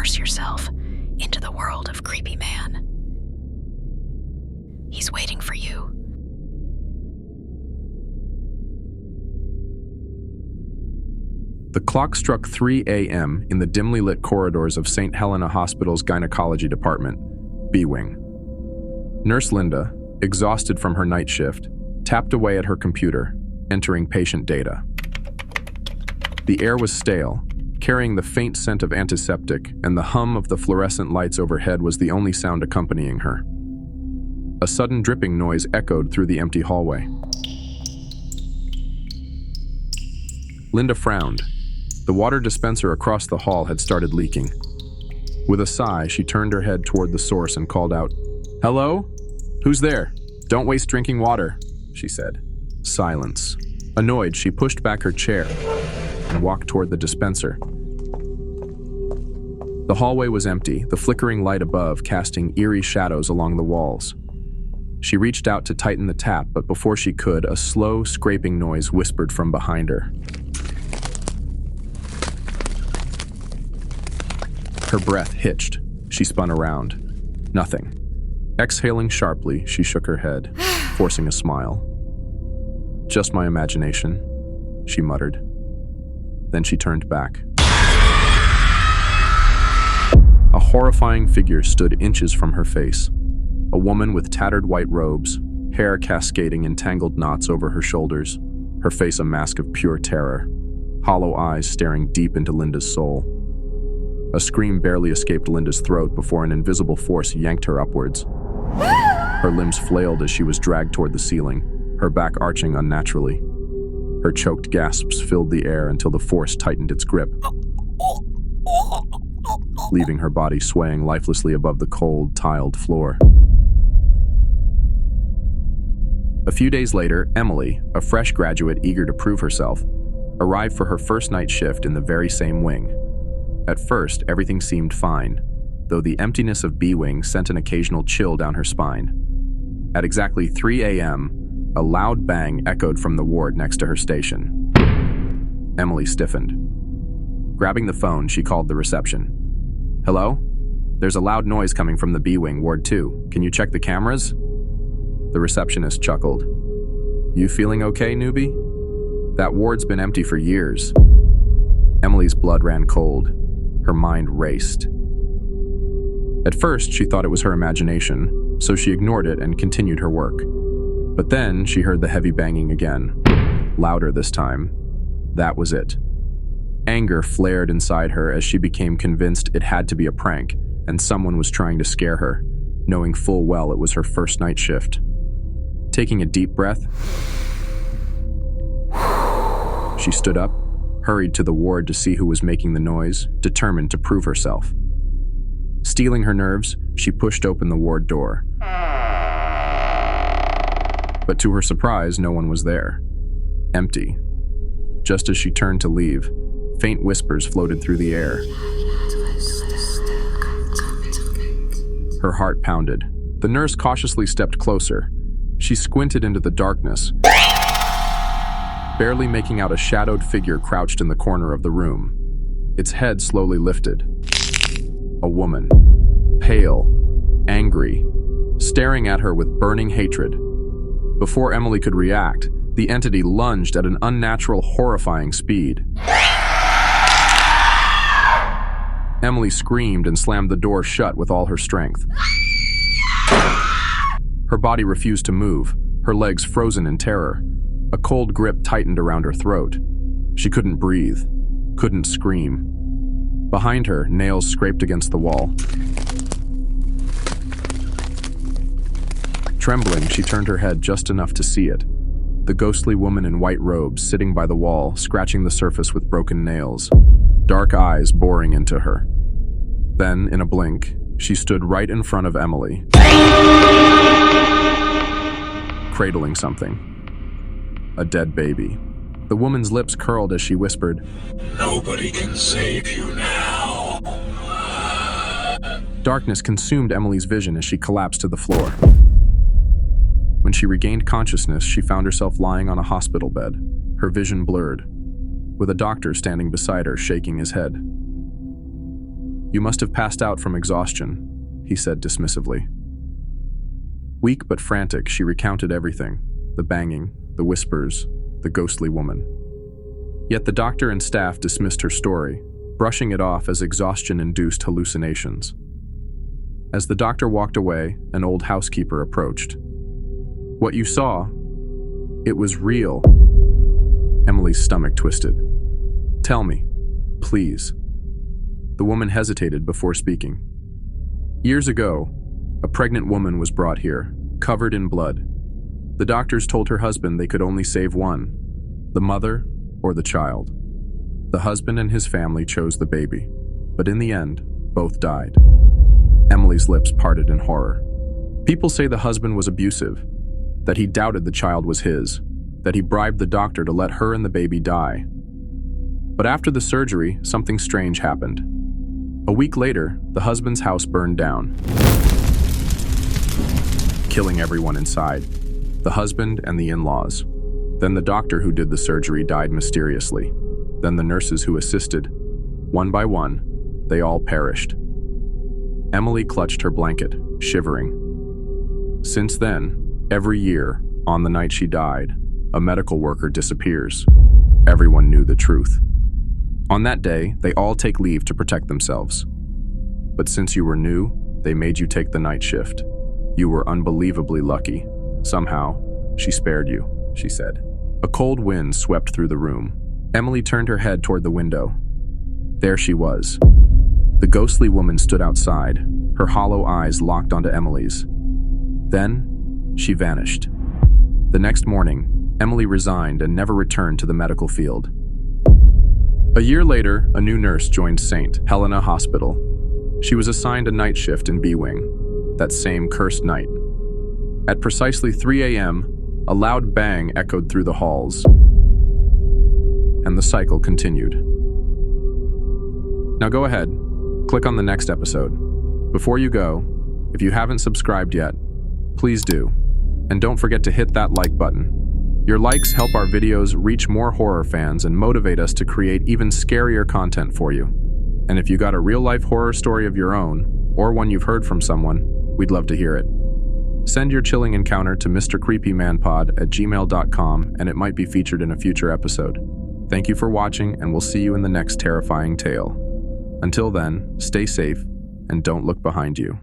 immerse yourself into the world of Creepy Man. He's waiting for you. The clock struck 3 a.m. in the dimly lit corridors of St. Helena Hospital's gynecology department, B-Wing. Nurse Linda, exhausted from her night shift, tapped away at her computer, entering patient data. The air was stale, carrying the faint scent of antiseptic, and the hum of the fluorescent lights overhead was the only sound accompanying her. A sudden dripping noise echoed through the empty hallway. Linda frowned. The water dispenser across the hall had started leaking. With a sigh, she turned her head toward the source and called out, "Hello? Who's there? Don't waste drinking water," she said. Silence. Annoyed, she pushed back her chair and walked toward the dispenser. The hallway was empty, the flickering light above casting eerie shadows along the walls. She reached out to tighten the tap, but before she could, a slow, scraping noise whispered from behind her. Her breath hitched. She spun around. Nothing. Exhaling sharply, she shook her head, forcing a smile. "Just my imagination," she muttered. Then she turned back. A horrifying figure stood inches from her face. A woman with tattered white robes, hair cascading in tangled knots over her shoulders, her face a mask of pure terror, hollow eyes staring deep into Linda's soul. A scream barely escaped Linda's throat before an invisible force yanked her upwards. Her limbs flailed as she was dragged toward the ceiling, her back arching unnaturally. Her choked gasps filled the air until the force tightened its grip, leaving her body swaying lifelessly above the cold, tiled floor. A few days later, Emily, a fresh graduate eager to prove herself, arrived for her first night shift in the very same wing. At first, everything seemed fine, though the emptiness of B-Wing sent an occasional chill down her spine. At exactly 3 a.m., a loud bang echoed from the ward next to her station. Emily stiffened. Grabbing the phone, she called the reception. "Hello? There's a loud noise coming from the B-Wing, Ward 2. Can you check the cameras?" The receptionist chuckled. "You feeling okay, newbie? That ward's been empty for years." Emily's blood ran cold. Her mind raced. At first, she thought it was her imagination, so she ignored it and continued her work. But then, she heard the heavy banging again. Louder this time. That was it. Anger flared inside her as she became convinced it had to be a prank, and someone was trying to scare her, knowing full well it was her first night shift. Taking a deep breath, she stood up, hurried to the ward to see who was making the noise, determined to prove herself. Steeling her nerves, she pushed open the ward door. But to her surprise, no one was there. Empty. Just as she turned to leave, faint whispers floated through the air. Her heart pounded. The nurse cautiously stepped closer. She squinted into the darkness, barely making out a shadowed figure crouched in the corner of the room. Its head slowly lifted. A woman. Pale. Angry. Staring at her with burning hatred. Before Emily could react, the entity lunged at an unnatural, horrifying speed. Emily screamed and slammed the door shut with all her strength. Her body refused to move, her legs frozen in terror. A cold grip tightened around her throat. She couldn't breathe, couldn't scream. Behind her, nails scraped against the wall. Trembling, she turned her head just enough to see it. The ghostly woman in white robes sitting by the wall, scratching the surface with broken nails, dark eyes boring into her. Then, in a blink, she stood right in front of Emily, cradling something. A dead baby. The woman's lips curled as she whispered, "Nobody can save you now." Darkness consumed Emily's vision as she collapsed to the floor. When she regained consciousness, she found herself lying on a hospital bed, her vision blurred, with a doctor standing beside her shaking his head. "You must have passed out from exhaustion," he said dismissively. Weak but frantic, she recounted everything: the banging, the whispers, the ghostly woman. Yet the doctor and staff dismissed her story, brushing it off as exhaustion-induced hallucinations. As the doctor walked away, an old housekeeper approached. "What you saw, it was real." Emily's stomach twisted. "Tell me, please." The woman hesitated before speaking. "Years ago, a pregnant woman was brought here, covered in blood. The doctors told her husband they could only save one, the mother or the child. The husband and his family chose the baby, but in the end, both died." Emily's lips parted in horror. People say the husband was abusive, that he doubted the child was his, that he bribed the doctor to let her and the baby die. But after the surgery, something strange happened. A week later, the husband's house burned down, killing everyone inside, the husband and the in-laws. Then the doctor who did the surgery died mysteriously. Then the nurses who assisted. One by one, they all perished. Emily clutched her blanket, shivering. Since then, every year, on the night she died, a medical worker disappears. Everyone knew the truth. On that day, they all take leave to protect themselves. But since you were new, they made you take the night shift. You were unbelievably lucky. Somehow, she spared you, she said. A cold wind swept through the room. Emily turned her head toward the window. There she was. The ghostly woman stood outside, her hollow eyes locked onto Emily's. Then, she vanished. The next morning, Emily resigned and never returned to the medical field. A year later, a new nurse joined St. Helena Hospital. She was assigned a night shift in B Wing, that same cursed night. At precisely 3 a.m., a loud bang echoed through the halls, and the cycle continued. Now go ahead, click on the next episode. Before you go, if you haven't subscribed yet, please do. And don't forget to hit that like button. Your likes help our videos reach more horror fans and motivate us to create even scarier content for you. And if you got a real-life horror story of your own, or one you've heard from someone, we'd love to hear it. Send your chilling encounter to mrcreepymanpod@gmail.com and it might be featured in a future episode. Thank you for watching, and we'll see you in the next terrifying tale. Until then, stay safe and don't look behind you.